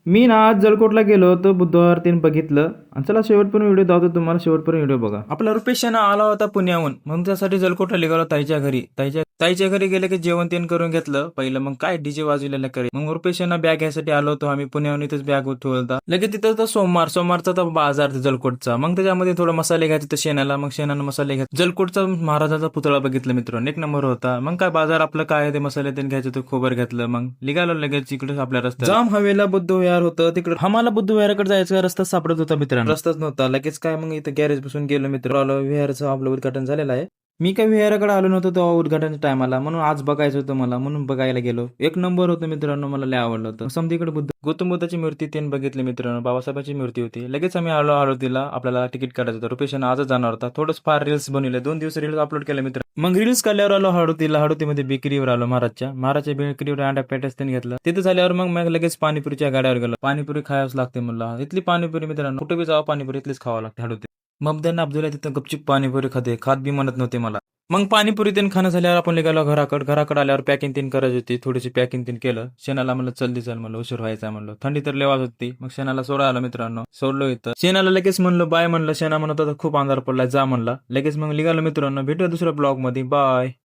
मी ना आज जळकोटला गेलो होतो बुधवार तीन बघितलं आणि चला शेवटपर्यंत व्हिडिओ दाखवतो तुम्हाला. शेवटपर्यंत व्हिडिओ बघा. आपला रुपेशाना आला होता पुण्याहून, मग त्यासाठी जळकोटला निघालो ताईच्या घरी. ताईच्या घरी गेले की जेवण तेन करून घेतलं पहिलं, मग काय डीजे वाजवलेलं करे. मग रुपेशाना बॅग घ्यायसाठी आलो होतो आम्ही पुण्याहून. इथेच बॅग ठेवला लगेच तिथं तर सोमवारचा तर बाजार जळकोटचा. मग त्याच्यामध्ये थोडं मसाले घ्यायचे तर शेणाला, मग शेणानं मसाले घ्यायचे. जळकोटचा महाराजाचा पुतळा बघितला मित्रांनो, एक नंबर होता. मग काय बाजार आपलं काय ते मसाले तेन घ्यायचं तर खोबर घेतलं. मग निघालो लगेच इकडे आपल्या रस्त्यात. जाम हवेला बुद्ध विहार होतं तिकडे. आम्हाला बुद्ध विहाराकडे जायचा रस्ता सापडत होता मित्रांनो, रस्ताच नव्हता. लगेच काय मग इथं गॅरेज बसून गेलो मित्र. आलो विहाराचं आपलं उद्घाटन झालेलं आहे. मी काय विहाराकडे आलो नव्हतो तेव्हा उद्घाटनाच्या टायमाला, म्हणून आज बघायचं होतं मला, म्हणून बघायला गेलो. एक नंबर होतं मित्रांनो, मला लय आवडलं होतं. समजा इकडे गौतम बुद्धाची मूर्ती त्यांनी बघितली मित्रांनो, बाबासाहेबांची मूर्ती होती. लगेच आम्ही आलो आरतीला. आपल्याला तिकीट काढायचं होतं. रुपेशानं आजच जाणार होता. थोडंच फार रील्स बनवले, 2 दिवस रील्स अपलोड केले मित्र. मग रील्स काढल्यावर आलो हळदीला. हळदीमध्ये बेकरीवर आलो महाराजच्या बेकरीवर अंडा पॅटेस त्यांनी घेतलं. तिथे झाल्यावर मग लगेच पाणीपुरीच्या गाड्यावर गेलो. पाणीपुरी खायच लागते म्हणलं. इथली पाणीपुरी मित्रांनो, कुठे बी जावं पाणीपुरी इथलीच खावं लागते हळदी. ममदान अब्दुल्ला तिथं गपचूप पाणीपुरी खात बी म्हणत नव्हते मला. मग पाणीपुरी तीन खाणं झाल्यावर आपण निघालो घराकडे आल्यावर पॅकिंग तीन करायची होती. थोडीशी पॅकिंग तीन केलं. शेणाला म्हणलं चल म्हणलं, उशीर व्हायचा म्हणलं. थंडी तर लेवाच होती. मग शेणाला सोडा आलो मित्रांनो, सोडलो इथं. शेणाला लगेच म्हणलं बाय म्हणलं. शेणा म्हणत होता खूप अंधार पडलाय जा म्हणला. लगेच मग निघालो मित्रांनो. भेटूया दुसऱ्या ब्लॉग मध्ये. बाय.